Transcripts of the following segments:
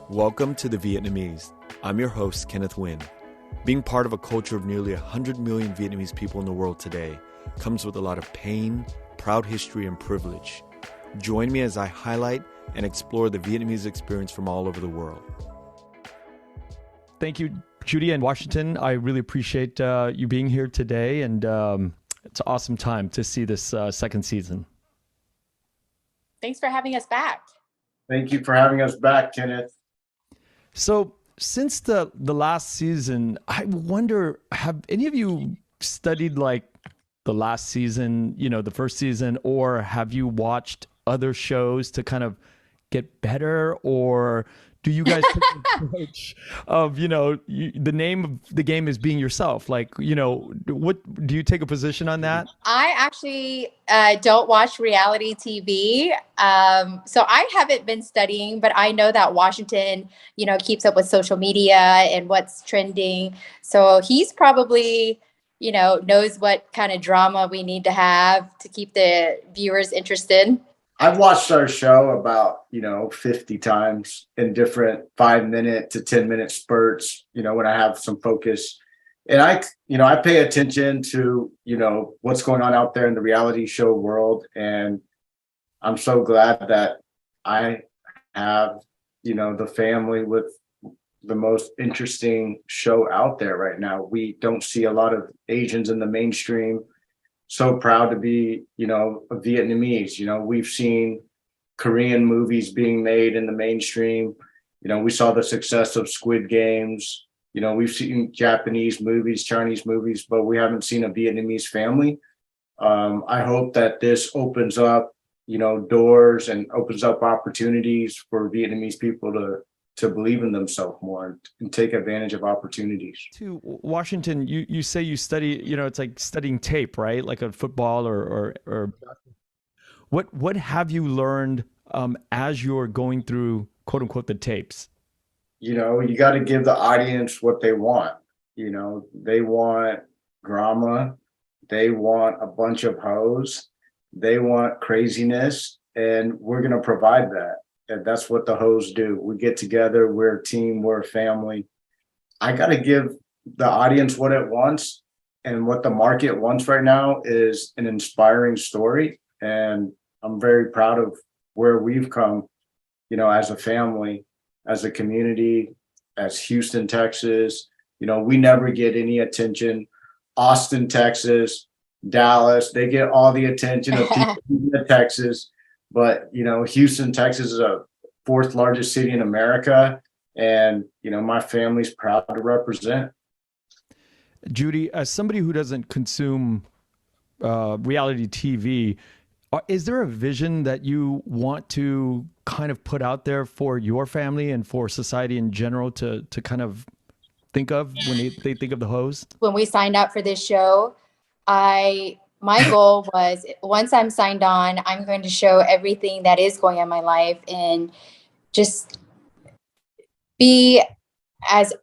Welcome to the Vietnamese. I'm your host, Kenneth Nguyen. Being part of a culture of nearly 100 million Vietnamese people in the world today comes with a lot of pain, proud history, and privilege. Join me as I highlight and explore the Vietnamese experience from all over the world. Thank you, Judy and Washington. I really appreciate you being here today, and it's an awesome time to see this second season. Thanks for having us back. Thank you for having us back, Kenneth. So since the last season, I wonder, have any of you studied like the last season, the first season, or have you watched other shows to kind of get better? Or do you guys take the approach of, the name of the game is being yourself? Like, what do you take a position on that? I actually don't watch reality TV. So I haven't been studying, but I know that Washington, keeps up with social media and what's trending. So he's probably, knows what kind of drama we need to have to keep the viewers interested. I've watched our show about, 50 times in different 5-minute to 10-minute spurts, when I have some focus. And I pay attention to, what's going on out there in the reality show world. And I'm so glad that I have, the family with the most interesting show out there right now. We don't see a lot of Asians in the mainstream. So proud to be, a Vietnamese. We've seen Korean movies being made in the mainstream. We saw the success of Squid Games. We've seen Japanese movies, Chinese movies, but we haven't seen a Vietnamese family. I hope that this opens up, doors and opens up opportunities for Vietnamese people to believe in themselves more and take advantage of opportunities. To Washington, you say you study, it's like studying tape, right? Like a football or what have you learned as you're going through, quote unquote, the tapes? You got to give the audience what they want. They want drama. They want a bunch of hoes. They want craziness, and we're going to provide that. And that's what the hoes do. We get together, we're a team, we're a family. I got to give the audience what it wants, and what the market wants right now is an inspiring story. And I'm very proud of where we've come, as a family, as a community, as Houston, Texas. We never get any attention. Austin, Texas, Dallas, they get all the attention of people in Texas. But, Houston, Texas is a 4th largest city in America. And, my family's proud to represent. Judy, as somebody who doesn't consume reality TV, is there a vision that you want to kind of put out there for your family and for society in general to kind of think of when they think of the host? When we signed up for this show, my goal was, once I'm signed on, I'm going to show everything that is going on in my life and just be as,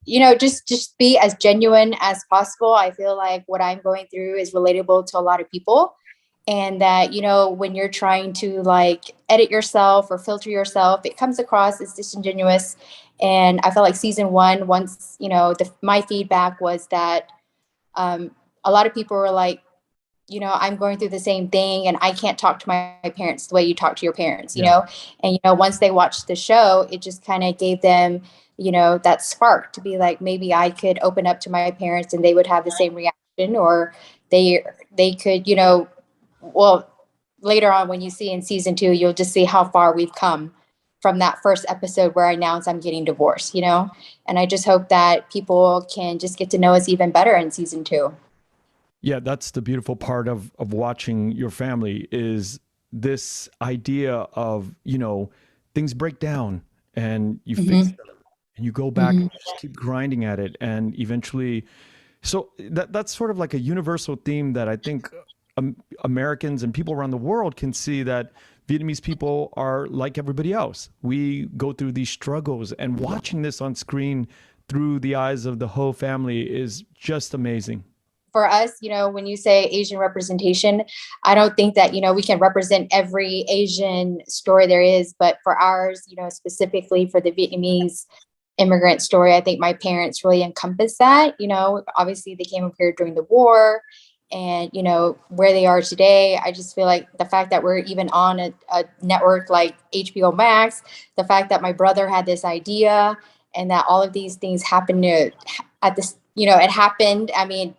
just be as genuine as possible. I feel like what I'm going through is relatable to a lot of people. And that, when you're trying to like edit yourself or filter yourself, it comes across as disingenuous. And I felt like season 1, once, my feedback was that a lot of people were like, I'm going through the same thing and I can't talk to my parents the way you talk to your parents, Yeah. And, once they watched the show, it just kind of gave them, that spark to be like, maybe I could open up to my parents and they would have the same reaction, or they could, well, later on when you see in season 2, you'll just see how far we've come from that first episode where I announced I'm getting divorced, and I just hope that people can just get to know us even better in season 2. Yeah, that's the beautiful part of watching your family, is this idea of, things break down and you fix them and you go back and just keep grinding at it. And eventually, so that's sort of like a universal theme that I think Americans and people around the world can see, that Vietnamese people are like everybody else. We go through these struggles, and watching this on screen through the eyes of the Ho family is just amazing. for us, when you say Asian representation, I don't think that, we can represent every Asian story there is, but for ours, specifically for the Vietnamese immigrant story, I think my parents really encompass that. Obviously they came up here during the war, and where they are today. I just feel like the fact that we're even on a network like HBO Max, the fact that my brother had this idea, and that all of these things happened at this, it happened. I mean,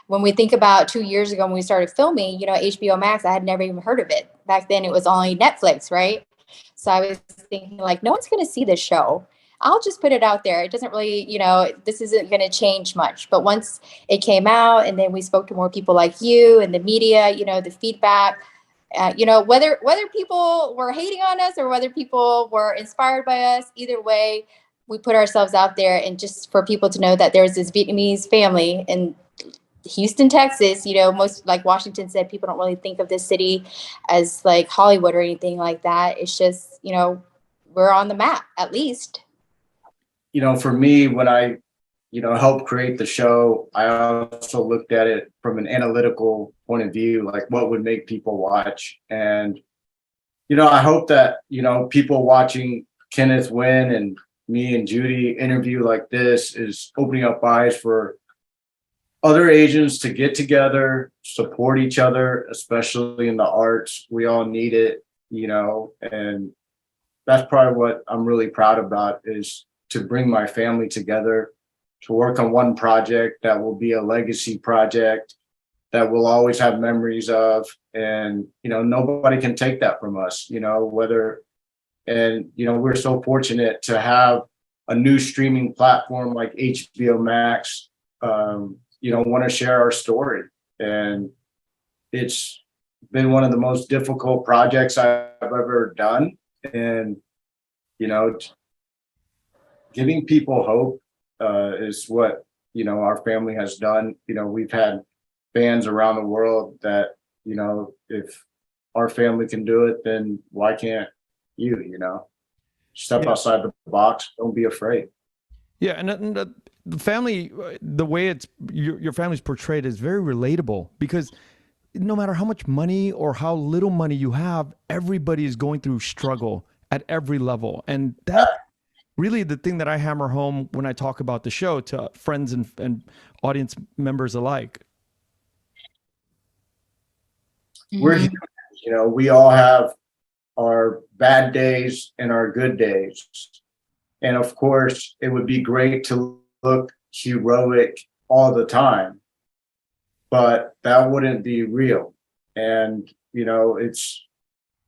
when we think about 2 years ago when we started filming, HBO Max, I had never even heard of it. Back then it was only Netflix, right? So I was thinking, like, no one's going to see this show. I'll just put it out there. It doesn't really, this isn't going to change much. But once it came out, and then we spoke to more people like you and the media, the feedback, whether people were hating on us or whether people were inspired by us, either way, we put ourselves out there. And just for people to know that there's this Vietnamese family in Houston, Texas, most, like Washington said, people don't really think of this city as like Hollywood or anything like that. It's just, we're on the map, at least. For me, when I, helped create the show, I also looked at it from an analytical point of view, like what would make people watch. And, I hope that, people watching Kenneth Wynn and me and Judy interview like this is opening up eyes for other Asians to get together, support each other, especially in the arts. We all need it, and that's probably what I'm really proud about, is to bring my family together, to work on one project that will be a legacy project that we'll always have memories of. And, nobody can take that from us, we're so fortunate to have a new streaming platform like HBO Max, want to share our story. And it's been one of the most difficult projects I've ever done. And, giving people hope is what, our family has done. We've had fans around the world that, if our family can do it, then why can't you, step outside the box, don't be afraid. Yeah. And the family, the way it's your family's portrayed is very relatable, because no matter how much money or how little money you have, everybody is going through struggle at every level. And that really the thing that I hammer home when I talk about the show to friends and audience members alike. We're human, we all have our bad days and our good days. And of course, it would be great to look heroic all the time, but that wouldn't be real. And, it's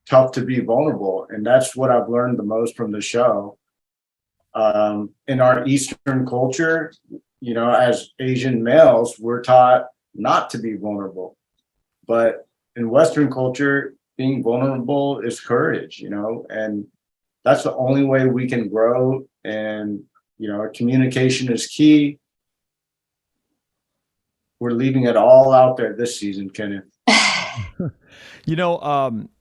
tough to be vulnerable. And that's what I've learned the most from the show. In our Eastern culture, as Asian males, we're taught not to be vulnerable. But in Western culture, being vulnerable is courage, and that's the only way we can grow. And, communication is key. We're leaving it all out there this season, Kenneth.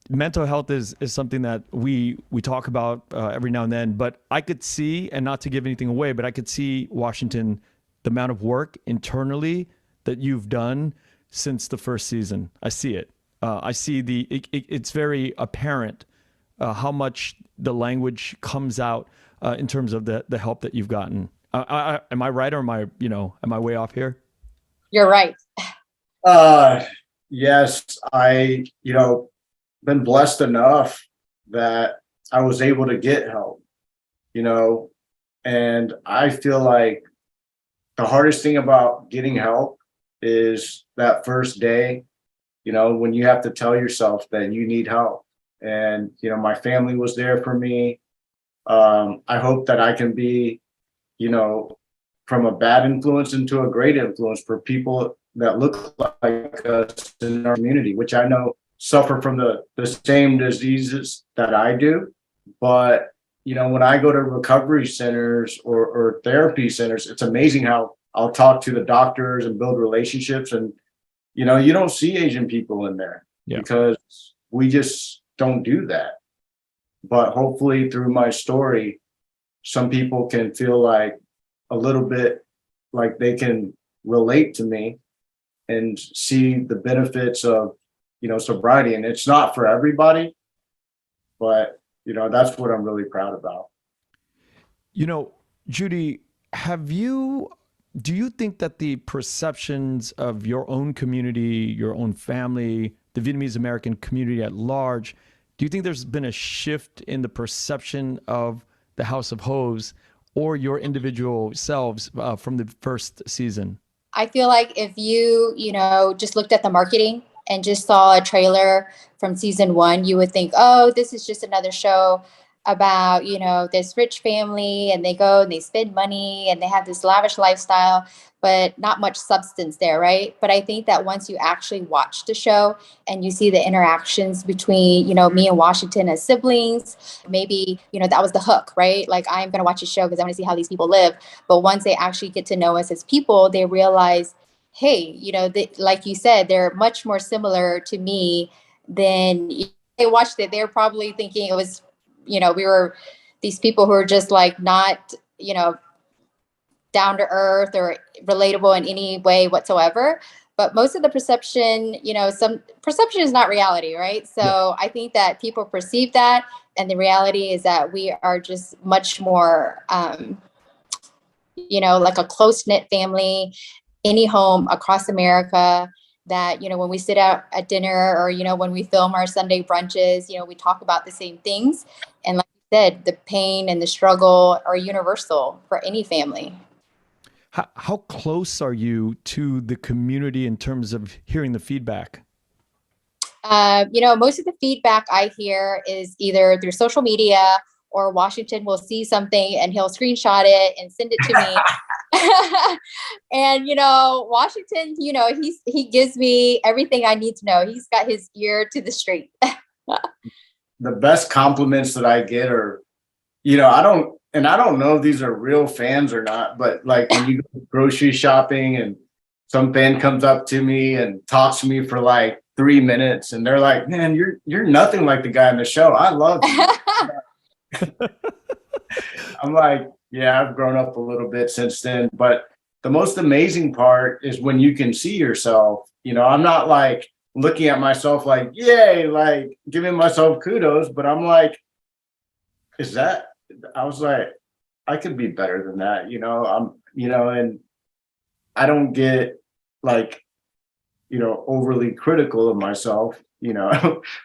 Mental health is something that we talk about every now and then, but I could see, and not to give anything away, but I could see, Washington, the amount of work internally that you've done since the first season. I see it. I see it's very apparent how much the language comes out in terms of the help that you've gotten. Am I right, or am I way off here? You're right. Yes, I, been blessed enough that I was able to get help, and I feel like the hardest thing about getting help is that first day, when you have to tell yourself that you need help. And, my family was there for me. I hope that I can be, from a bad influence into a great influence for people that look like us in our community, which I know suffer from the same diseases that I do. But, when I go to recovery centers or therapy centers, it's amazing how I'll talk to the doctors and build relationships. And, you don't see Asian people in there because we just don't do that. But hopefully through my story, some people can feel like a little bit like they can relate to me. and see the benefits of, sobriety. And it's not for everybody, but, that's what I'm really proud about. Judy, do you think that the perceptions of your own community, your own family, the Vietnamese American community at large, do you think there's been a shift in the perception of the House of Hoes or your individual selves from the first season? I feel like if you, just looked at the marketing and just saw a trailer from season 1, you would think, oh, this is just another show about, this rich family, and they go and they spend money and they have this lavish lifestyle, but not much substance there, right? But I think that once you actually watch the show and you see the interactions between, me and Washington as siblings, maybe, that was the hook, right? Like, I'm going to watch a show because I want to see how these people live. But once they actually get to know us as people, they realize, hey, like you said, they're much more similar to me than they watched it. They're probably thinking it was, we were these people who are just like not, down to earth or relatable in any way whatsoever. But most of the perception, some perception is not reality, right? So yeah. I think that people perceive that. And the reality is that we are just much more, like a close-knit family, any home across America. That, when we sit out at dinner or, when we film our Sunday brunches, we talk about the same things. And like you said, the pain and the struggle are universal for any family. How close are you to the community in terms of hearing the feedback? Most of the feedback I hear is either through social media, or Washington will see something and he'll screenshot it and send it to me. And, Washington, he gives me everything I need to know. He's got his ear to the street. The best compliments that I get are, I don't know if these are real fans or not, but like when you go grocery shopping and some fan comes up to me and talks to me for like 3 minutes and they're like, man, you're nothing like the guy in the show. I love you. I'm like, yeah, I've grown up a little bit since then. But the most amazing part is when you can see yourself. I'm not like looking at myself like, yay, like giving myself kudos, but I'm like, I was like, I could be better than that, and I don't get like, overly critical of myself,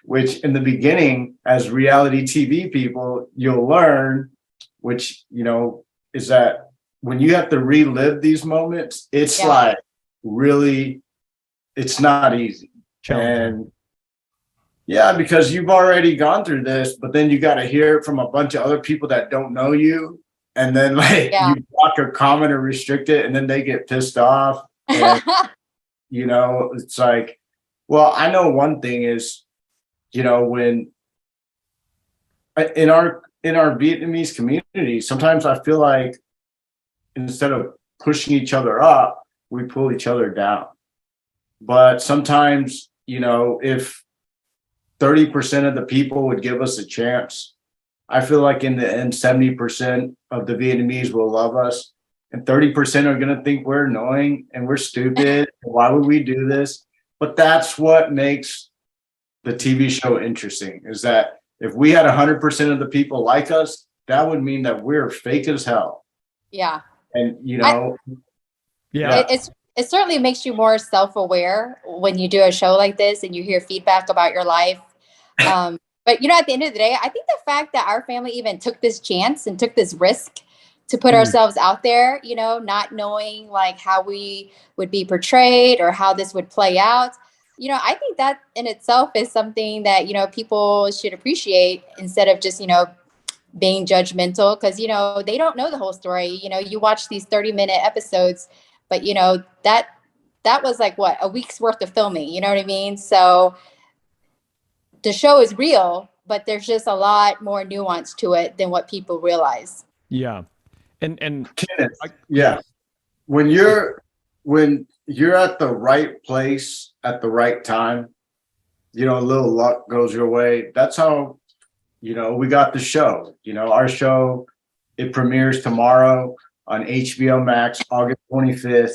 which in the beginning, as reality TV people, you'll learn, which, is that when you have to relive these moments, it's like really, it's not easy. And yeah, because you've already gone through this, but then you got to hear it from a bunch of other people that don't know you. And then you block or comment or restrict it, and then they get pissed off. And, it's like, well, I know one thing is, when in our Vietnamese community, sometimes I feel like instead of pushing each other up, we pull each other down. But sometimes, if 30% of the people would give us a chance, I feel like in the end, 70% of the Vietnamese will love us, and 30% are going to think we're annoying and we're stupid. Why would we do this? But that's what makes the TV show interesting, is that if we had 100% of the people like us, that would mean that we're fake as hell. Yeah. And, it certainly makes you more self-aware when you do a show like this and you hear feedback about your life. But, at the end of the day, I think the fact that our family even took this chance and took this risk to put ourselves out there, not knowing like how we would be portrayed or how this would play out. I think that in itself is something that, people should appreciate instead of just, being judgmental, because, they don't know the whole story. You watch these 30-minute episodes, but, that was like a week's worth of filming, you know what I mean? So the show is real, but there's just a lot more nuance to it than what people realize. Yeah. And when you're at the right place at the right time, a little luck goes your way. That's how, we got the show. Our show, it premieres tomorrow on HBO Max, August 25th.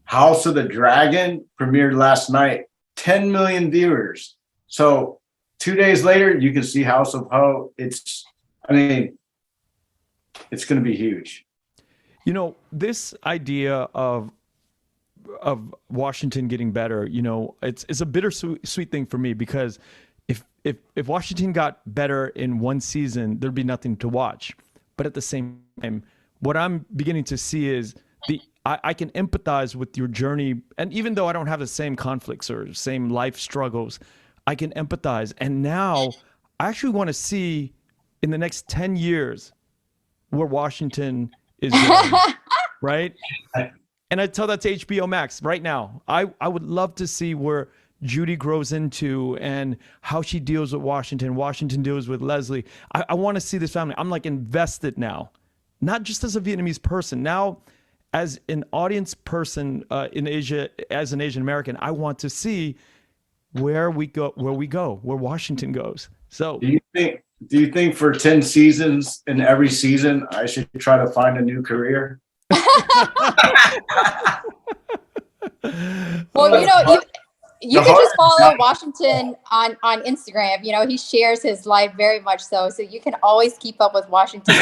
House of the Dragon premiered last night, 10 million viewers. So 2 days later, you can see House of Ho. It's going to be huge. You know, this idea of Washington getting better, you know, it's a bittersweet thing for me, because if Washington got better in one season, there'd be nothing to watch. But at the same time, what I'm beginning to see is I can empathize with your journey. And even though I don't have the same conflicts or same life struggles, I can empathize. And now I actually want to see in the next 10 years where Washington is going, right? And I tell that to HBO Max right now. I would love to see where Judy grows into and how she deals with Washington. Washington deals with Leslie. I want to see this family. I'm like invested now, not just as a Vietnamese person. Now, as an audience person in Asia, as an Asian American, I want to see where Washington goes. So do you think for 10 seasons, in every season, I should try to find a new career? Well, you know, you can just follow Washington on Instagram. You know, he shares his life very much so you can always keep up with Washington.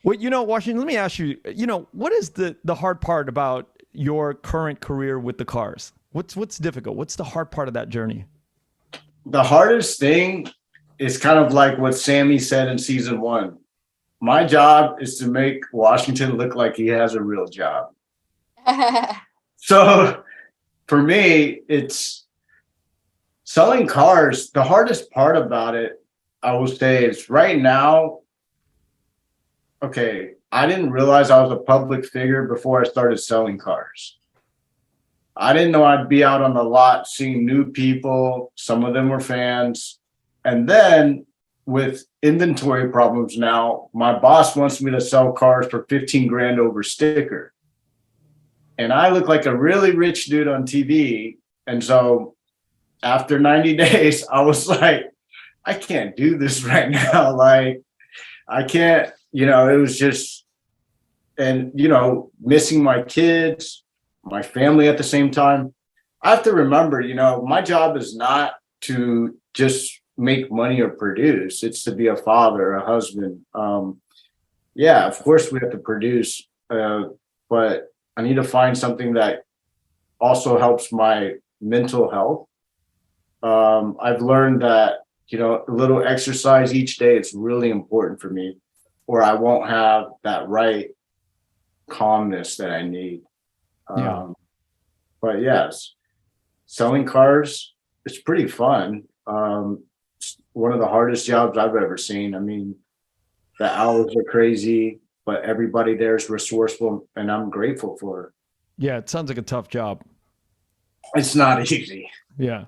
Well, you know, Washington, let me ask you, you know, what is the hard part about your current career with the cars? What's difficult? What's the hard part of that journey? The hardest thing is kind of like what Sammy said in season 1. My job is to make Washington look like he has a real job. So for me, it's selling cars. The hardest part about it, I will say, is right now, okay, I didn't realize I was a public figure before I started selling cars. I didn't know I'd be out on the lot seeing new people. Some of them were fans. And then with inventory problems now, my boss wants me to sell cars for 15 grand over sticker. And I look like a really rich dude on TV. And so after 90 days, I was like, I can't do this right now. Like, I can't, you know, it was just, and, you know, missing my kids, my family at the same time. I have to remember, you know, my job is not to just make money or produce. It's to be a father, a husband. Yeah, of course we have to produce, but I need to find something that also helps my mental health. I've learned that, you know, a little exercise each day is really important for me, or I won't have that right calmness that I need. Yeah. But yes, selling cars, it's pretty fun. It's one of the hardest jobs I've ever seen. I mean, the hours are crazy, but everybody there is resourceful, and I'm grateful for it. Yeah, it sounds like a tough job. It's not easy. Yeah.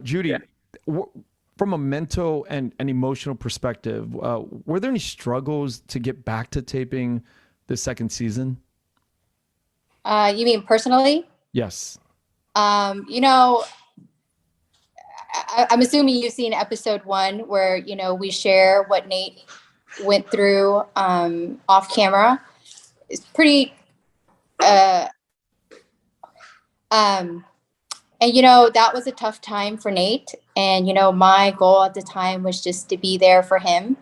Judy, from a mental and emotional perspective, were there any struggles to get back to taping the second season? You mean personally? Yes. You know, I'm assuming you've seen episode 1 where, you know, we share what Nate went through off camera. It's pretty, and, you know, that was a tough time for Nate. And, you know, my goal at the time was just to be there for him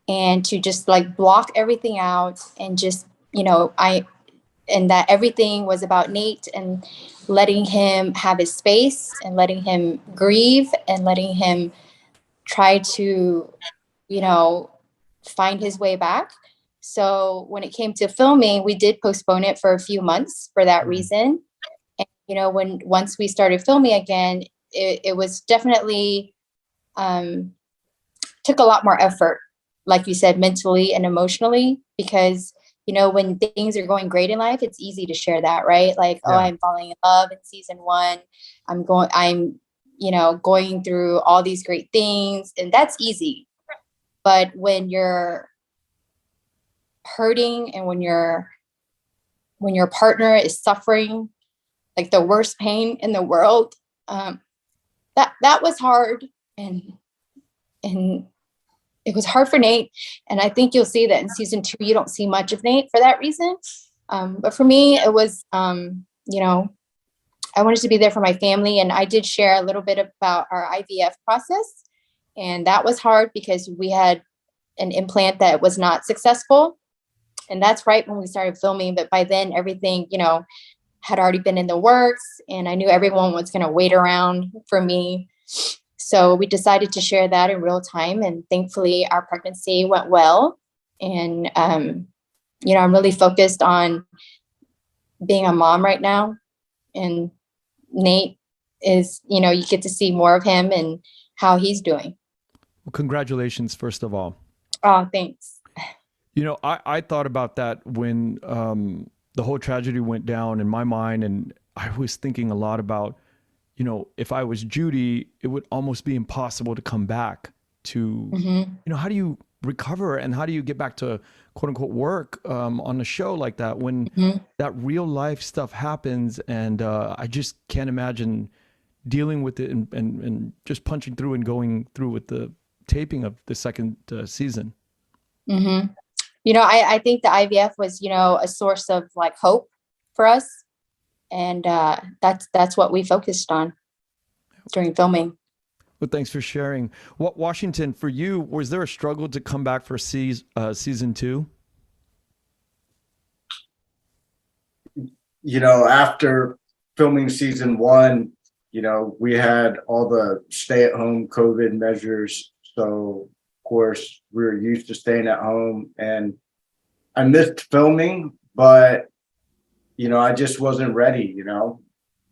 and to just like block everything out and just, you know, and that everything was about Nate and letting him have his space and letting him grieve and letting him try to, you know, find his way back. So when it came to filming, we did postpone it for a few months for that reason. And, you know, once we started filming again, it was definitely took a lot more effort, like you said, mentally and emotionally, because, you know, when things are going great in life, it's easy to share that, right? Like, oh, I'm falling in love in season 1. I'm, you know, going through all these great things, and that's easy. But when you're hurting and when your partner is suffering like the worst pain in the world, that was hard, and it was hard for Nate. And I think you'll see that in season 2, you don't see much of Nate for that reason. But for me, it was, you know, I wanted to be there for my family. And I did share a little bit about our IVF process. And that was hard because we had an implant that was not successful. And that's right when we started filming. But by then, everything, you know, had already been in the works. And I knew everyone was going to wait around for me. So we decided to share that in real time. And thankfully, our pregnancy went well. And, you know, I'm really focused on being a mom right now. And Nate is, you know, you get to see more of him and how he's doing. Well, congratulations, first of all. Oh, thanks. You know, I thought about that when the whole tragedy went down in my mind. And I was thinking a lot about, you know, if I was Judy, it would almost be impossible to come back to, you know, how do you recover and how do you get back to quote unquote work on a show like that when that real life stuff happens? And I just can't imagine dealing with it and just punching through and going through with the taping of the second season. You know, I think the IVF was, you know, a source of like hope for us. And that's what we focused on during filming. Well, thanks for sharing. Washington, for you, was there a struggle to come back for season 2? You know, after filming season 1, you know, we had all the stay-at-home COVID measures. So, of course, we were used to staying at home. And I missed filming, but, you know, I just wasn't ready, you know.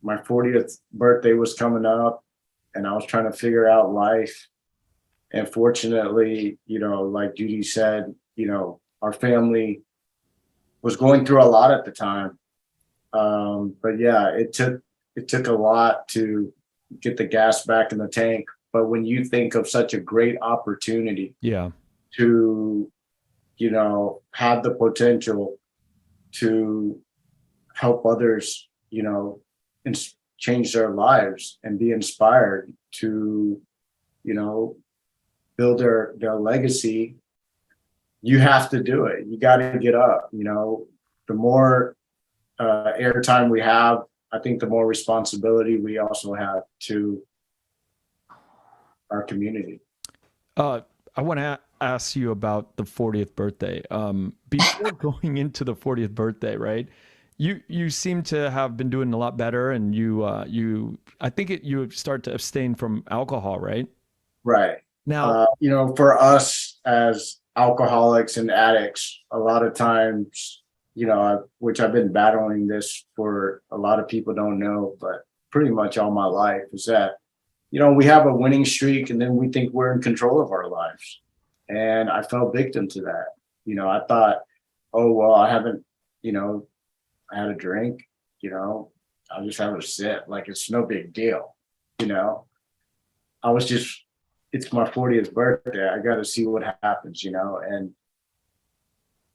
My 40th birthday was coming up. And I was trying to figure out life. And fortunately, you know, like Judy said, you know, our family was going through a lot at the time. But yeah, it took a lot to get the gas back in the tank. But when you think of such a great opportunity to, you know, have the potential to help others, you know, change their lives and be inspired to, you know, build their legacy, you have to do it. You got to get up. You know, the more airtime we have, I think the more responsibility we also have to our community. I want to ask you about the 40th birthday. Before going into the 40th birthday, right? You seem to have been doing a lot better, and I think you start to abstain from alcohol, right? Right. Now, you know, for us as alcoholics and addicts, a lot of times, you know, which I've been battling this for a lot of people don't know, but pretty much all my life is that, you know, we have a winning streak and then we think we're in control of our lives. And I fell victim to that. You know, I thought, oh, well, I haven't, you know, I had a drink, you know, I'll just have a sip. Like, it's no big deal. You know, it's my 40th birthday. I got to see what happens, you know, and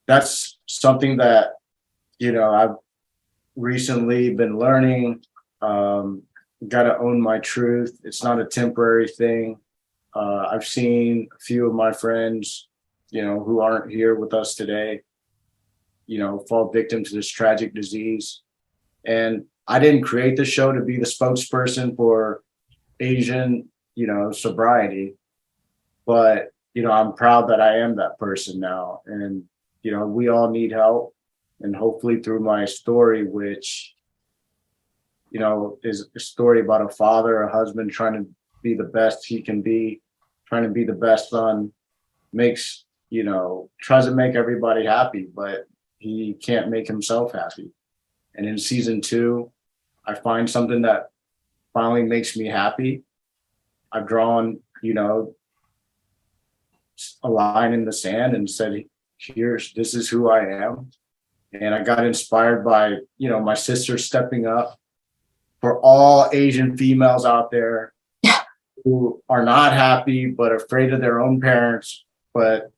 that's something that, you know, I've recently been learning. Got to own my truth. It's not a temporary thing. I've seen a few of my friends, you know, who aren't here with us today, you know, fall victim to this tragic disease. And I didn't create the show to be the spokesperson for Asian, you know, sobriety, but, you know, I'm proud that I am that person now. And, you know, we all need help. And hopefully through my story, which, you know, is a story about a father, a husband trying to be the best he can be, trying to be the best son, tries to make everybody happy, but he can't make himself happy. And in season 2, I find something that finally makes me happy. I've drawn, you know, a line in the sand and said, this is who I am. And I got inspired by, you know, my sister stepping up for all Asian females out there who are not happy, but afraid of their own parents. But,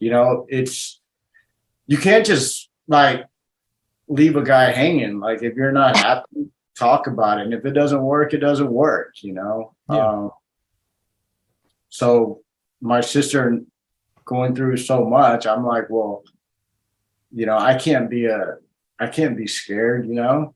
you know, you can't just like leave a guy hanging. Like, if you're not happy, talk about it. And if it doesn't work, it doesn't work, you know? Yeah. So my sister going through so much, I'm like, well, you know, I can't be a I can't be scared, you know?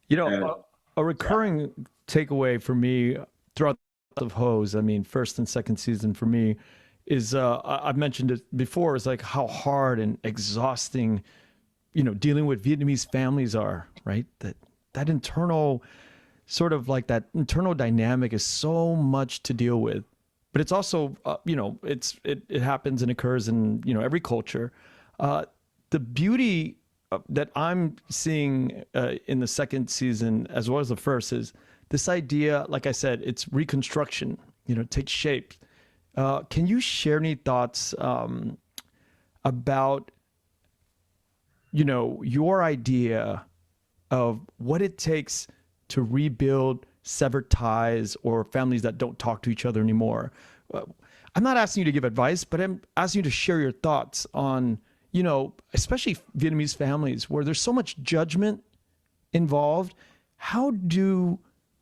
You And know, a recurring takeaway for me throughout of Hose, I mean, first and second season for me is I've mentioned it before, is like how hard and exhausting, you know, dealing with Vietnamese families are, right? That internal sort of like that internal dynamic is so much to deal with. But it's also, you know, it happens and occurs in, you know, every culture. The beauty that I'm seeing in the second season as well as the first is this idea, like I said, it's reconstruction, you know, it takes shape. Can you share any thoughts about, you know, your idea of what it takes to rebuild severed ties or families that don't talk to each other anymore? I'm not asking you to give advice, but I'm asking you to share your thoughts on, you know, especially Vietnamese families where there's so much judgment involved. How do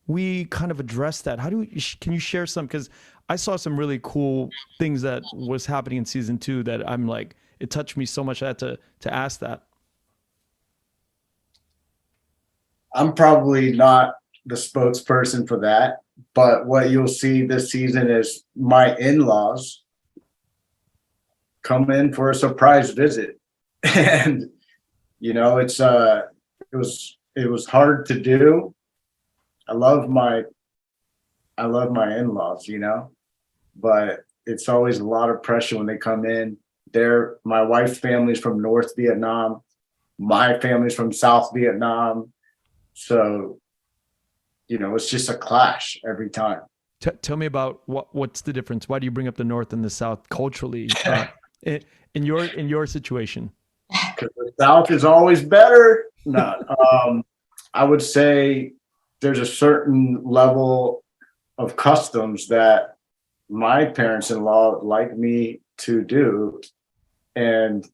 we kind of address that? How do we, can you share some? Because I saw some really cool things that was happening in season 2 that I'm like, it touched me so much I had to ask that. I'm probably not the spokesperson for that, but what you'll see this season is my in-laws come in for a surprise visit. And you know, it was hard to do. I love my in-laws, you know, but it's always a lot of pressure when they come in. My wife's family's from North Vietnam, my family's from South Vietnam. So, you know, it's just a clash every time. Tell me about what's the difference? Why do you bring up the North and the South culturally in your situation? Because the South is always better. No, I would say there's a certain level of customs that my parents-in-law like me to do, and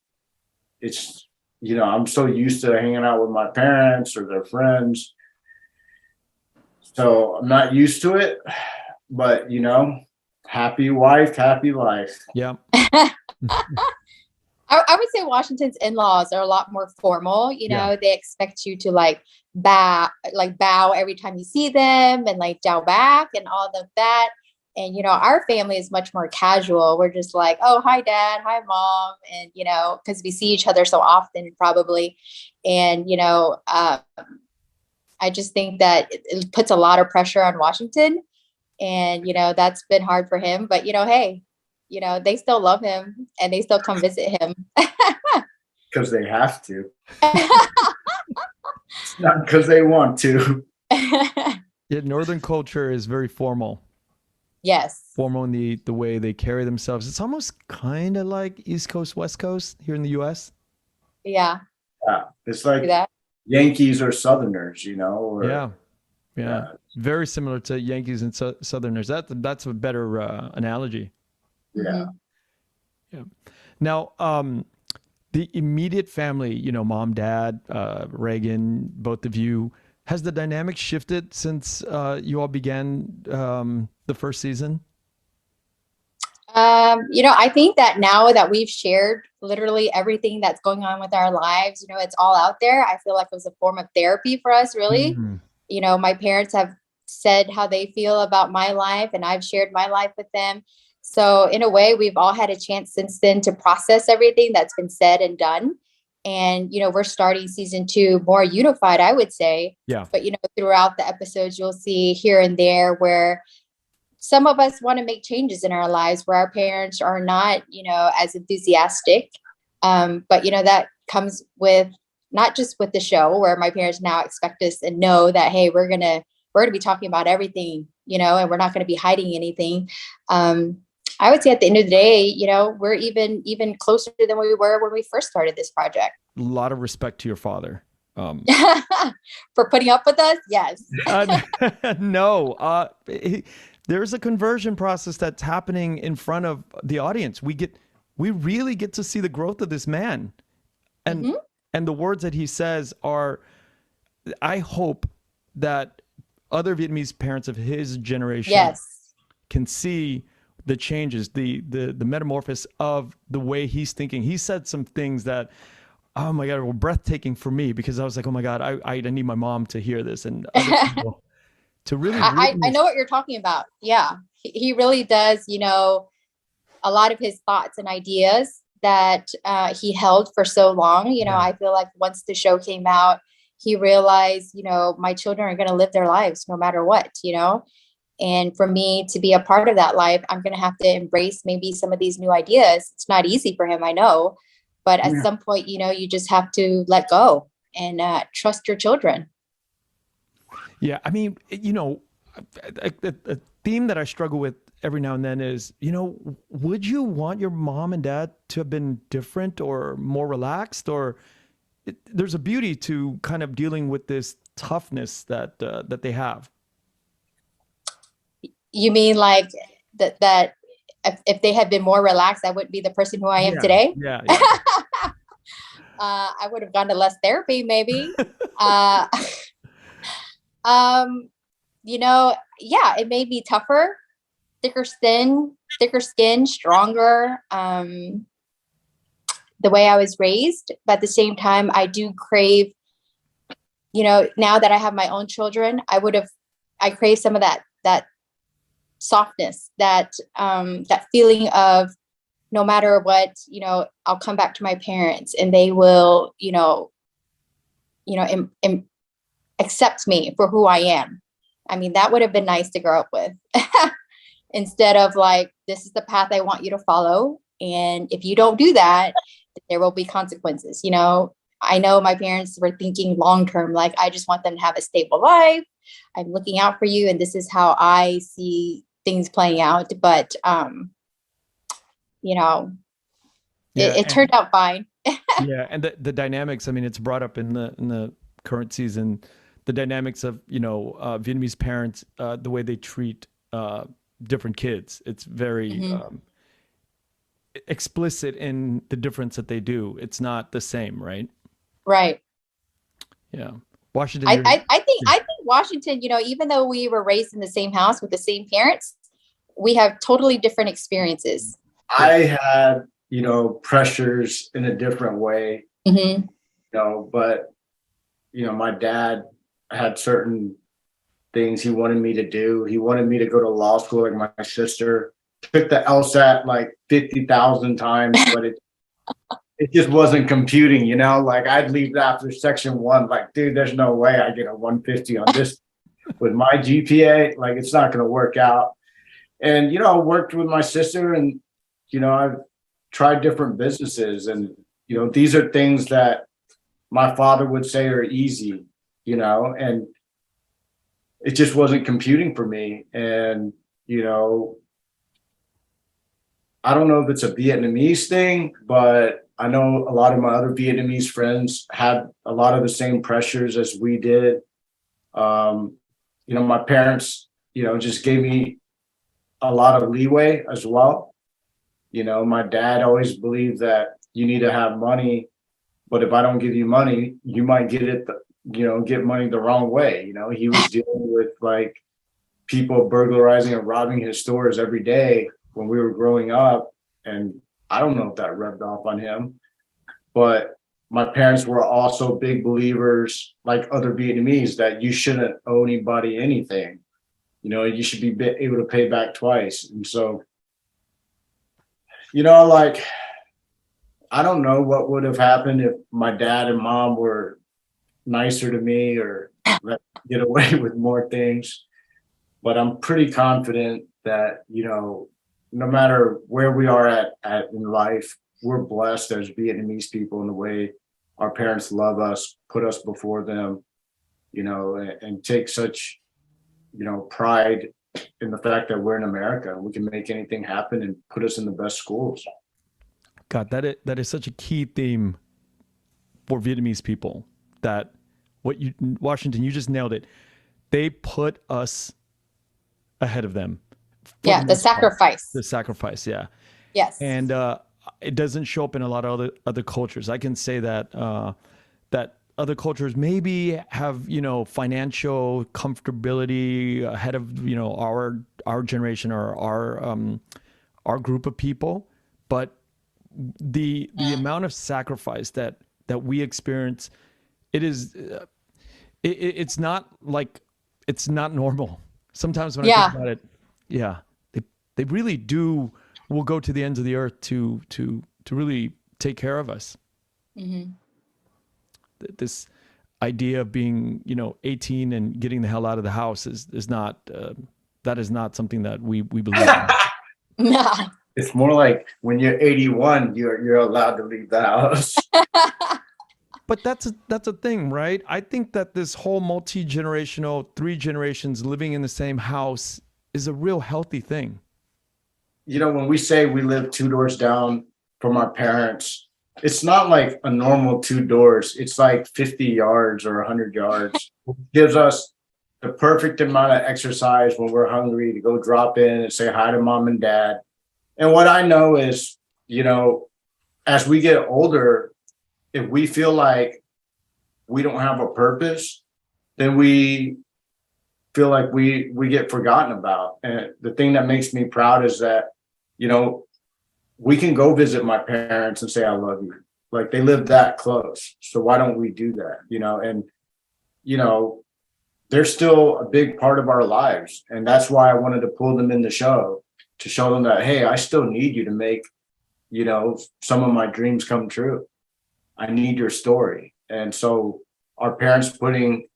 it's, you know, I'm so used to hanging out with my parents or their friends, so I'm not used to it. But you know, happy wife, happy life. Yeah. I would say Washington's in-laws are a lot more formal. You know, they expect you to like bow every time you see them and like bow back and all of that. And, you know, our family is much more casual. We're just like, oh, hi, dad. Hi, mom. And, you know, because we see each other so often probably. And, you know, I just think that it puts a lot of pressure on Washington. And, you know, that's been hard for him. But, you know, hey, you know, they still love him and they still come visit him. Because they have to. It's not because they want to. Yeah, Northern culture is very formal. Yes. Formal in the way they carry themselves. It's almost kind of like East Coast, West Coast here in the U.S. Yeah. Yeah. It's like Yankees or Southerners, you know? Or, yeah. Very similar to Yankees and Southerners. That's a better analogy. Yeah. Yeah. Now, the immediate family, you know, mom, dad, Reagan, both of you, has the dynamic shifted since you all began the first season? You know, I think that now that we've shared literally everything that's going on with our lives, you know, it's all out there. I feel like it was a form of therapy for us, really. Mm-hmm. You know, my parents have said how they feel about my life and I've shared my life with them. So in a way, we've all had a chance since then to process everything that's been said and done. And, you know, we're starting season 2 more unified, I would say. Yeah. But, you know, throughout the episodes, you'll see here and there where some of us want to make changes in our lives where our parents are not, you know, as enthusiastic. But, you know, that comes with not just with the show where my parents now expect us and know that, hey, we're going to be talking about everything, you know, and we're not going to be hiding anything. I would say at the end of the day, you know, we're even closer than we were when we first started this project. A lot of respect to your father. For putting up with us. Yes. No, there's a conversion process that's happening in front of the audience. We really get to see the growth of this man. And the words that he says are, I hope that other Vietnamese parents of his generation can see the changes, the metamorphosis of the way he's thinking. He said some things that oh my God, were breathtaking for me, because I was like, oh my God, I need my mom to hear this and other people to really I witness. know what you're talking about. Yeah. He really does, a lot of his thoughts and ideas that he held for so long. Yeah. I feel like once the show came out, he realized, my children are going to live their lives no matter what, and for me to be a part of that life, I'm going to have to embrace maybe some of these new ideas. It's not easy for him, I know, but at some point, you just have to let go and trust your children. Yeah. I mean, a theme that I struggle with every now and then is, would you want your mom and dad to have been different or more relaxed? Or there's a beauty to kind of dealing with this toughness that they have. You mean like that if they had been more relaxed, I wouldn't be the person who I am today? Yeah. I would have gone to less therapy, maybe. uh, yeah, it made me tougher, thicker skin, stronger. The way I was raised, but at the same time, I do crave, now that I have my own children, I crave some of that softness, that feeling of no matter what, I'll come back to my parents and they will, accept me for who I am. I mean, that would have been nice to grow up with instead of like, this is the path I want you to follow. And if you don't do that, there will be consequences. I know my parents were thinking long-term, like, I just want them to have a stable life. I'm looking out for you. And this is how I see things playing out. But, it turned out fine. Yeah. And the dynamics, I mean, it's brought up in the current season, the dynamics of, Vietnamese parents, the way they treat different kids. It's very explicit in the difference that they do. It's not the same, right? Right. Yeah. Washington. I think Washington, even though we were raised in the same house with the same parents, we have totally different experiences. I had, pressures in a different way, but, my dad had certain things he wanted me to do. He wanted me to go to law school like my sister. Took the LSAT like 50,000 times, but it just wasn't computing, like I'd leave after section 1, like, dude, there's no way I get a 150 on this with my GPA. Like, it's not going to work out. And, I worked with my sister and, I've tried different businesses and, these are things that my father would say are easy, and it just wasn't computing for me. And, I don't know if it's a Vietnamese thing, but I know a lot of my other Vietnamese friends had a lot of the same pressures as we did. My parents, just gave me a lot of leeway as well. My dad always believed that you need to have money, but if I don't give you money, you might get money the wrong way. He was dealing with like people burglarizing and robbing his stores every day when we were growing up. And I don't know if that rubbed off on him, but my parents were also big believers, like other Vietnamese, that you shouldn't owe anybody anything. You should be able to pay back twice. And so, like, I don't know what would have happened if my dad and mom were nicer to me or let me get away with more things. But I'm pretty confident that, no matter where we are at in life, we're blessed as Vietnamese people in the way our parents love us, put us before them, and take such, pride in the fact that we're in America. We can make anything happen and put us in the best schools. God, that is such a key theme for Vietnamese people. That Washington, you just nailed it. They put us ahead of them. Yeah, the sacrifice. The sacrifice, yeah. Yes. And it doesn't show up in a lot of other cultures. I can say that that other cultures maybe have, financial comfortability ahead of, our generation or our group of people, but the amount of sacrifice that that we experience, it is, it's not like, it's not normal. Sometimes when I think about it, they really will go to the ends of the earth to really take care of us. Mm-hmm. This idea of being, 18 and getting the hell out of the house is not, that is not something that we believe in. No. It's more like when you're 81, you're allowed to leave the house. But that's a thing, right? I think that this whole multi-generational, 3 generations living in the same house is a real healthy thing. When we say we live 2 doors down from our parents, it's not like a normal 2 doors. It's like 50 yards or 100 yards. It gives us the perfect amount of exercise when we're hungry to go drop in and say hi to mom and dad. And what I know is, as we get older, if we feel like we don't have a purpose, then we feel like we get forgotten about. And the thing that makes me proud is that, we can go visit my parents and say, I love you. Like, they live that close. So why don't we do that? And, they're still a big part of our lives. And that's why I wanted to pull them in the show, to show them that, hey, I still need you to make, some of my dreams come true. I need your story. And so our parents putting,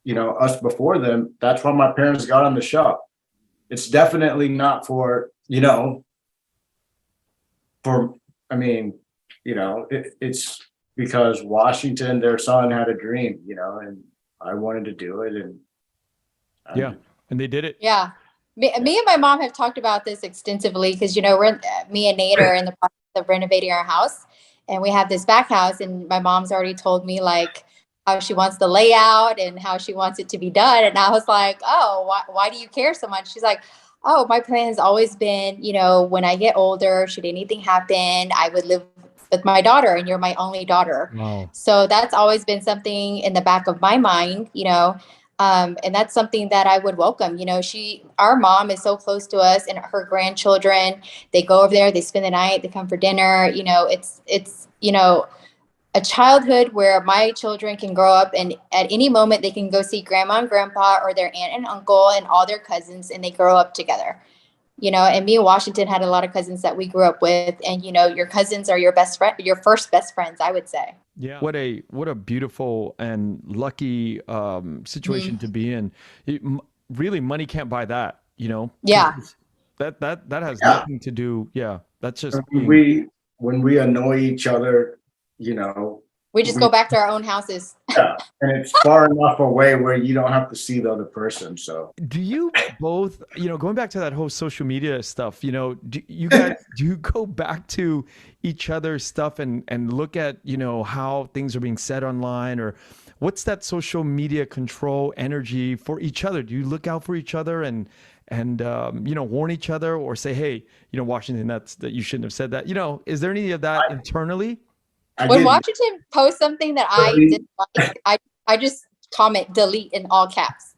us before them, that's why my parents got on the show. It's definitely not for, it's because Washington, their son, had a dream, and I wanted to do it. And and they did it. Yeah. Me and my mom have talked about this extensively because, me and Nate are in the process of renovating our house, and we have this back house, and my mom's already told me like how she wants the layout and how she wants it to be done. And I was like, oh, why do you care so much? She's like, oh, my plan has always been, when I get older, should anything happen, I would live with my daughter, and you're my only daughter. Wow. So that's always been something in the back of my mind, and that's something that I would welcome. Our mom is so close to us, and her grandchildren, they go over there, they spend the night, they come for dinner. It's a childhood where my children can grow up, and at any moment they can go see grandma and grandpa or their aunt and uncle and all their cousins, and they grow up together. And me and Washington had a lot of cousins that we grew up with, and your cousins are your best friend, your first best friends, I would say. Yeah. What a beautiful and lucky situation to be in. Really, money can't buy that. Yeah. That has nothing to do. Yeah, that's just when we annoy each other, we just go back to our own houses. Yeah, and it's far enough away where you don't have to see the other person. So, do you both, going back to that whole social media stuff, do you guys do you go back to each other's stuff and look at how things are being said online, or what's that social media control energy for each other? Do you look out for each other and warn each other, or say, hey, Washington, that you shouldn't have said that? Is there any of that internally? When Washington posts something that I didn't like, I just comment delete in all caps.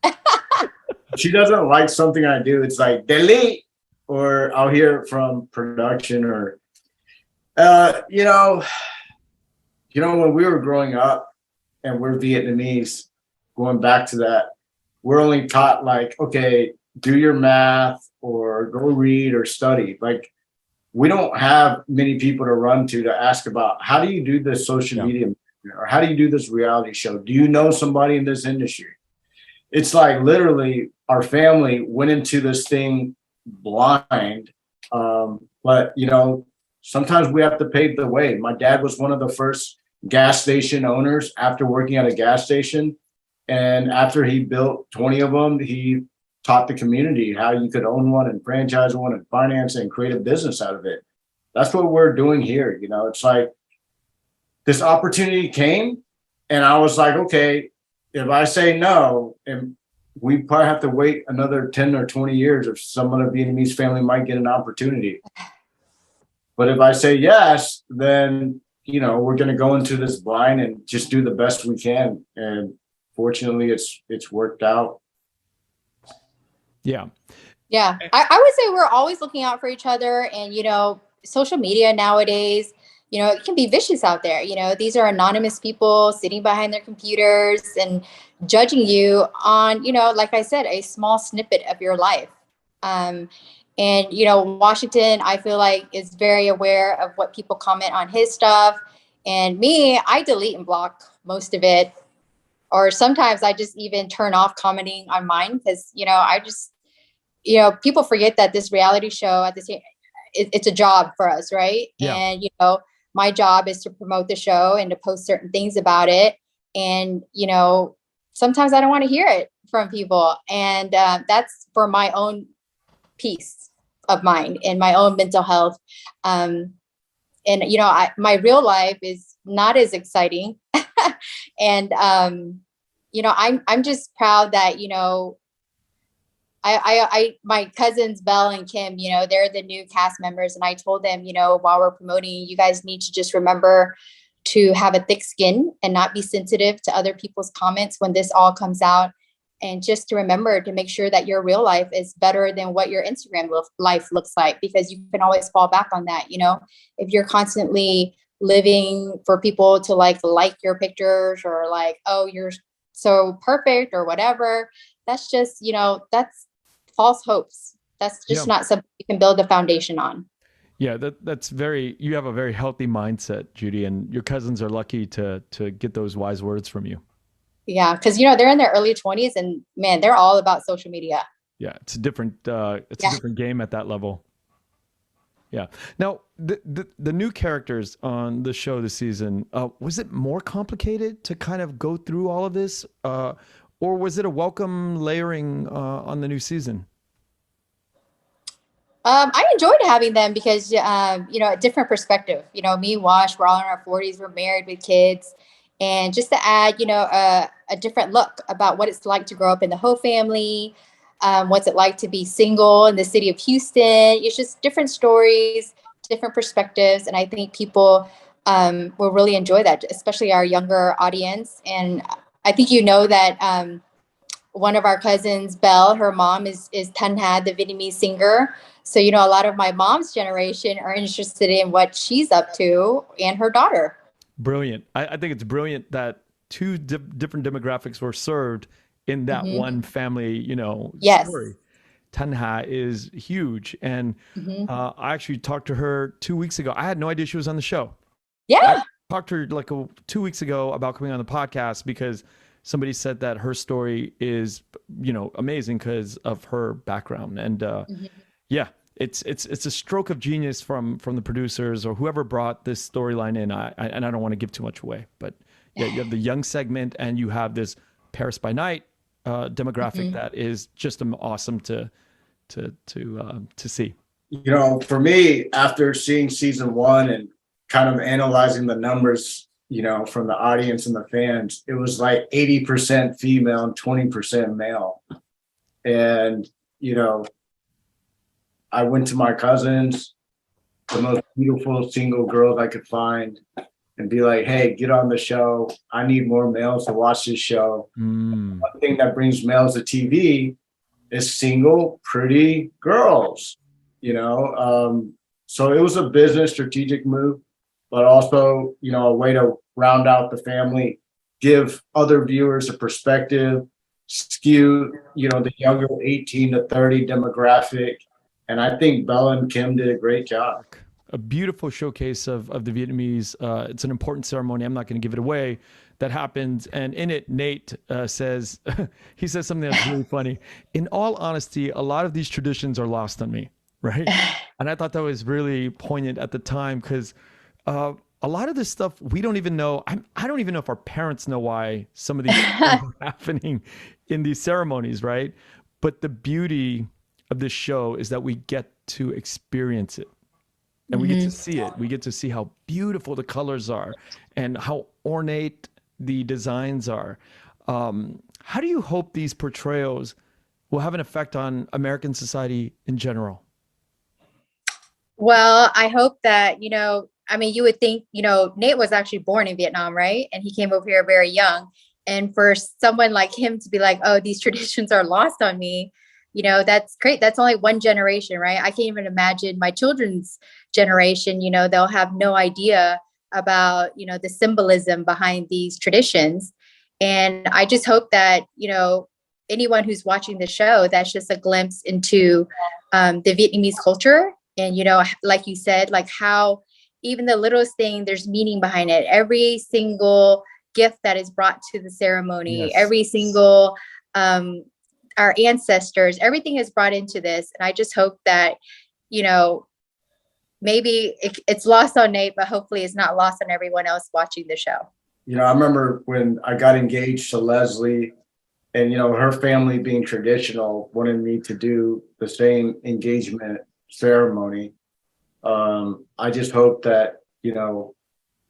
She doesn't like something I do, it's like delete, or I'll hear it from production, or when we were growing up, and we're Vietnamese, going back to that, we're only taught like, okay, do your math or go read or study. Like, we don't have many people to run to ask about, how do you do this social media, or how do you do this reality show? Do you know somebody in this industry? It's like literally our family went into this thing blind. But sometimes we have to pave the way. My dad was one of the first gas station owners after working at a gas station. And after he built 20 of them, he taught the community how you could own one and franchise one and finance and create a business out of it. That's what we're doing here. It's like this opportunity came, and I was like, okay, if I say no, and we probably have to wait another 10 or 20 years, or some other Vietnamese family might get an opportunity. But if I say yes, then, we're going to go into this blind and just do the best we can. And fortunately, it's worked out. Yeah. Yeah. I would say we're always looking out for each other, and, social media nowadays, it can be vicious out there. These are anonymous people sitting behind their computers and judging you on, like I said, a small snippet of your life. And Washington, I feel like, is very aware of what people comment on his stuff. And me, I delete and block most of it. Or sometimes I just even turn off commenting on mine because, I just, people forget that this reality show at the same, it's a job for us, right? Yeah. And, my job is to promote the show and to post certain things about it. And, sometimes I don't want to hear it from people. And that's for my own peace of mind and my own mental health. And, my real life is not as exciting. And, I'm just proud that, my cousins, Belle and Kim, they're the new cast members. And I told them, while we're promoting, you guys need to just remember to have a thick skin and not be sensitive to other people's comments when this all comes out. And just to remember to make sure that your real life is better than what your Instagram life looks like, because you can always fall back on that. If you're constantly living for people to like your pictures or like, oh, you're so perfect or whatever, that's just, that's false hopes. That's just not something you can build a foundation on. Yeah, you have a very healthy mindset, Judy, and your cousins are lucky to get those wise words from you. Yeah, because they're in their early 20s and man, they're all about social media. Yeah, it's a different different game at that level. Yeah. Now, the new characters on the show this season, was it more complicated to kind of go through all of this, or was it a welcome layering on the new season? I enjoyed having them because, a different perspective. Me and Wash, we're all in our 40s, we're married with kids. And just to add, a different look about what it's like to grow up in the Ho family, what's it like to be single in the city of Houston. It's just different stories, different perspectives. And I think people will really enjoy that, especially our younger audience. And I think that one of our cousins, Belle, her mom is Tan Ha, the Vietnamese singer. So, a lot of my mom's generation are interested in what she's up to and her daughter. Brilliant. I think it's brilliant that two different demographics were served in that one family, story. Tan Ha is huge. And I actually talked to her 2 weeks ago. I had no idea she was on the show. Yeah. I talked to her like 2 weeks ago about coming on the podcast because somebody said that her story is, amazing because of her background. And yeah, it's a stroke of genius from the producers or whoever brought this storyline in. And I don't want to give too much away, but yeah, you have the young segment and you have this Paris by Night demographic that is just awesome to see. For me, after seeing season 1 and kind of analyzing the numbers, from the audience and the fans, it was like 80% female and 20% male. And, I went to my cousins, the most beautiful single girls I could find, and be like, hey, get on the show. I need more males to watch this show. One thing that brings males to TV is single, pretty girls, So it was a business strategic move, but also, a way to round out the family, give other viewers a perspective, skew, the younger 18 to 30 demographic. And I think Bella and Kim did a great job. A beautiful showcase of the Vietnamese. It's an important ceremony. I'm not going to give it away. That happens. And in it, Nate says, he says something that's really funny. In all honesty, a lot of these traditions are lost on me. Right. And I thought that was really poignant at the time because a lot of this stuff we don't even know. I don't even know if our parents know why some of these things are happening in these ceremonies. Right. But the beauty of this show is that we get to experience it and we get to see it. We get to see how beautiful the colors are and how ornate the designs are. How do you hope these portrayals will have an effect on American society in general? Well, I hope that, you would think, Nate was actually born in Vietnam, right? And he came over here very young. And for someone like him to be like, oh, these traditions are lost on me, that's great. That's only one generation, right? I can't even imagine my children's generation, they'll have no idea about, the symbolism behind these traditions. And I just hope that, anyone who's watching the show, that's just a glimpse into the Vietnamese culture. And, like you said, like how even the littlest thing, there's meaning behind it. Every single gift that is brought to the ceremony, Yes. every single, our ancestors, everything is brought into this. And I just hope that, maybe it's lost on Nate, but hopefully it's not lost on everyone else watching the show. I remember when I got engaged to Leslie, and, her family being traditional wanted me to do the same engagement ceremony. I just hope that,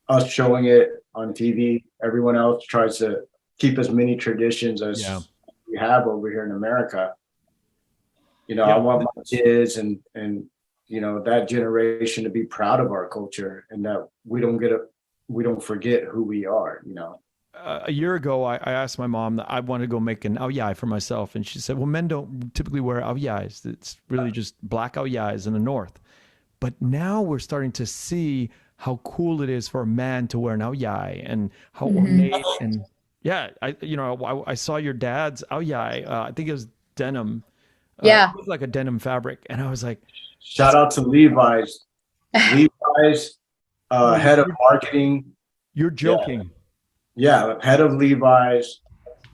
us showing it on TV, everyone else tries to keep as many traditions as we have over here in America. I want my kids and that generation to be proud of our culture, and that we don't forget who we are. A year ago, I asked my mom that I wanted to go make an ao dai for myself, and she said, "Well, men don't typically wear ao dais. It's really just black ao dais in the North." But now we're starting to see how cool it is for a man to wear an ao dai, and how ornate. And I saw your dad's ao dai. I think it was denim. It was like a denim fabric, and I was like, shout out to Levi's. Levi's head of marketing. You're joking. Yeah, head of Levi's,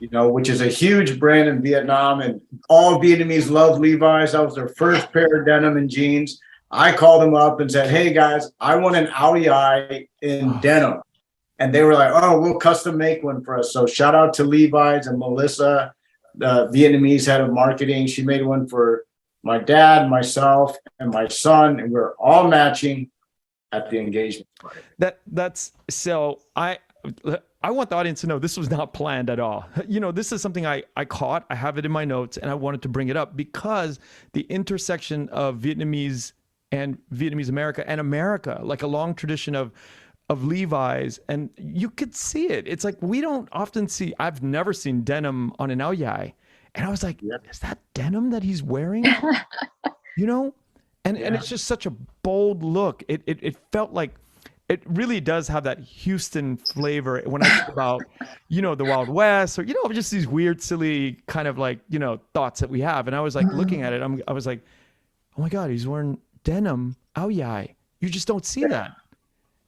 which is a huge brand in Vietnam, and all Vietnamese love Levi's. That was their first pair of denim and jeans. I called them up and said, "Hey guys, I want an ao dai in denim," and they were like, "Oh, we'll custom make one for us." So shout out to Levi's and Melissa, the Vietnamese head of marketing. She made one for my dad, myself, and my son, and we're all matching at the engagement party. That's so I want the audience to know this was not planned at all. This is something I caught. I have it in my notes, and I wanted to bring it up because the intersection of Vietnamese and Vietnamese America and America, like a long tradition of Levi's, and you could see it. It's like we don't often see. I've never seen denim on an ao dai, and I was like, "Is that denim that he's wearing?" And it's just such a bold look. It felt like. It really does have that Houston flavor when I think about, the Wild West, or, just these weird, silly kind of like, thoughts that we have. And I was like looking at it, I was like, oh my God, he's wearing denim ao dai. You just don't see that.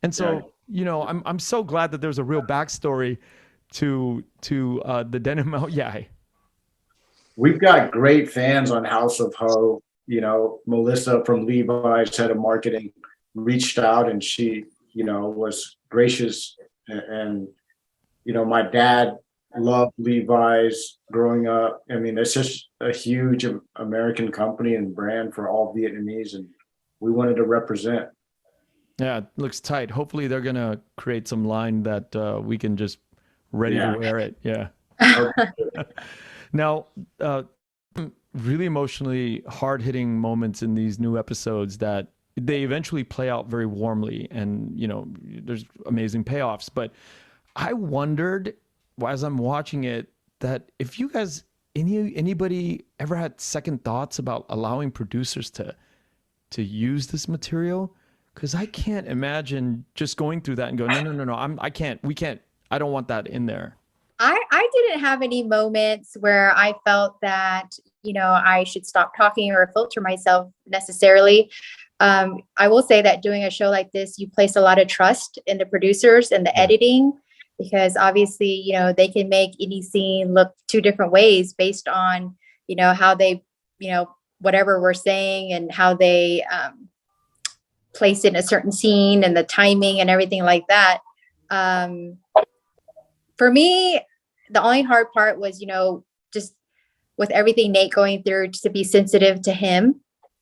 And so, I'm so glad that there's a real backstory to the denim ao dai. We've got great fans on House of Ho. Melissa from Levi's, head of marketing, reached out, and she was gracious, and my dad loved Levi's growing up. I mean, it's just a huge American company and brand for all Vietnamese, and we wanted to represent. Yeah, it looks tight. Hopefully they're gonna create some line that we can just ready to wear it. Yeah. Now, really emotionally hard-hitting moments in these new episodes that they eventually play out very warmly, and there's amazing payoffs. But I wondered, as I'm watching it, that if you guys, anybody ever had second thoughts about allowing producers to use this material, because I can't imagine just going through that and going, no, we can't, I don't want that in there. I didn't have any moments where I felt that I should stop talking or filter myself necessarily. I will say that doing a show like this, you place a lot of trust in the producers and the editing, because obviously, they can make any scene look two different ways based on, how they, whatever we're saying and how they place it in a certain scene and the timing and everything like that. For me, the only hard part was, just with everything Nate going through, just to be sensitive to him,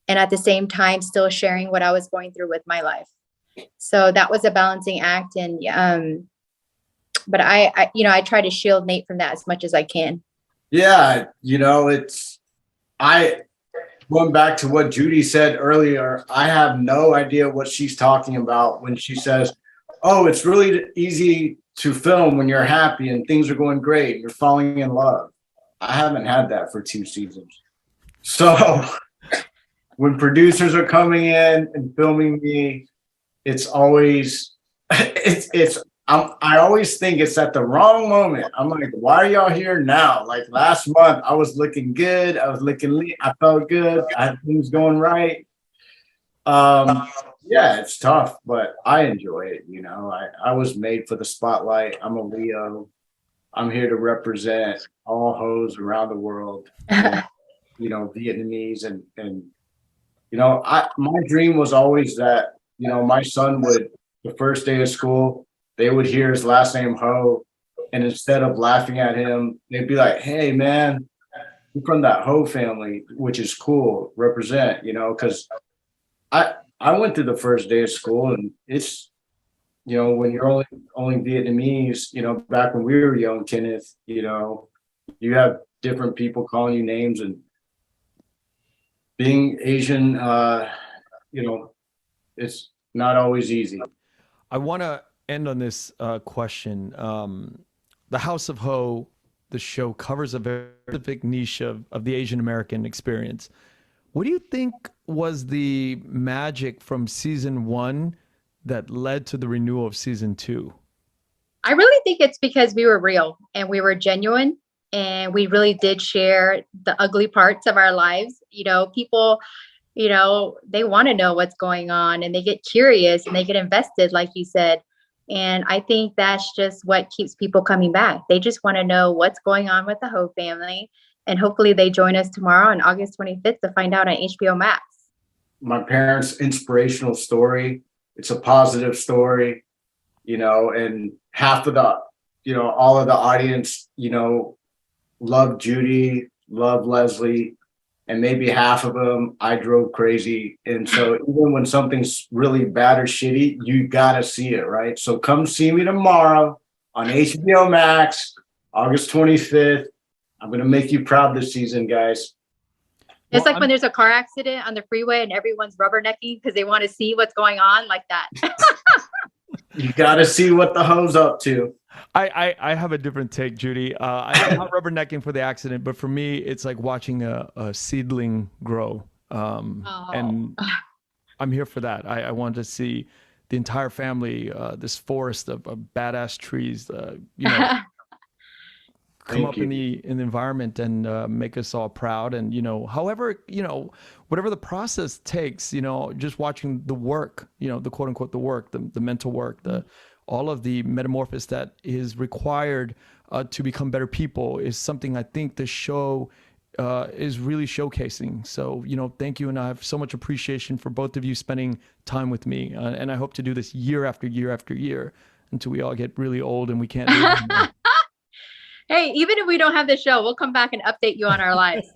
and at the same time still sharing what I was going through with my life. So that was a balancing act. And but I try to shield Nate from that as much as I can. Yeah, going back to what Judy said earlier, I have no idea what she's talking about when she says, "Oh, it's really easy to film when you're happy and things are going great, you're falling in love." I haven't had that for 2 seasons. So when producers are coming in and filming me, it's always I always think it's at the wrong moment. I'm like, why are y'all here now? Like last month, I was looking good. I was looking lean. I felt good. I had things going right. Yeah, it's tough, but I enjoy it. You know, I was made for the spotlight. I'm a Leo. I'm here to represent all hoes around the world. And, you know, Vietnamese and you know, my dream was always that, you know, my son would, the first day of school, they would hear his last name Ho, and instead of laughing at him, they'd be like, "Hey, man, I'm from that Ho family," which is cool. Represent, you know, because I went through the first day of school, and it's, you know, when you're only Vietnamese, you know, back when we were young, Kenneth, you know, you have different people calling you names, and being Asian, you know, it's not always easy. I want to end on this question. The House of Ho, the show, covers a very specific niche of the Asian American experience. What do you think was the magic from season 1 that led to the renewal of season 2? I really think it's because we were real and we were genuine, and we really did share the ugly parts of our lives. You know, people, you know, they want to know what's going on, and they get curious and they get invested, like you said. And I think that's just what keeps people coming back. They just want to know what's going on with the Ho family. And hopefully they join us tomorrow on August 25th to find out on HBO Max. My parents' inspirational story. It's a positive story, you know, and half of the, you know, all of the audience, you know, love Judy, love Leslie, and maybe half of them I drove crazy. And so even when something's really bad or shitty, you gotta see it, right? So come see me tomorrow on HBO Max, August 25th. I'm gonna make you proud this season, guys. It's like when there's a car accident on the freeway and everyone's rubbernecking because they want to see what's going on, like that. You gotta see what the hoe's up to. I have a different take, Judy. I'm not rubbernecking for the accident, but for me, it's like watching a seedling grow. And I'm here for that. I want to see the entire family, this forest of badass trees, you know, come up in the environment and make us all proud. And, you know, however, you know, whatever the process takes, you know, just watching the work, you know, the quote unquote, the work, the mental work, all of the metamorphosis that is required to become better people is something I think the show is really showcasing. So, you know, thank you. And I have so much appreciation for both of you spending time with me. And I hope to do this year after year after year until we all get really old and we can't do it anymore. Hey, even if we don't have the show, we'll come back and update you on our lives.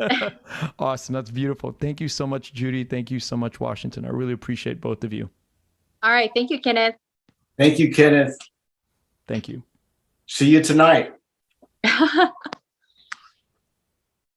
Awesome. That's beautiful. Thank you so much, Judy. Thank you so much, Washington. I really appreciate both of you. All right. Thank you, Kenneth. Thank you, Kenneth. Thank you. See you tonight.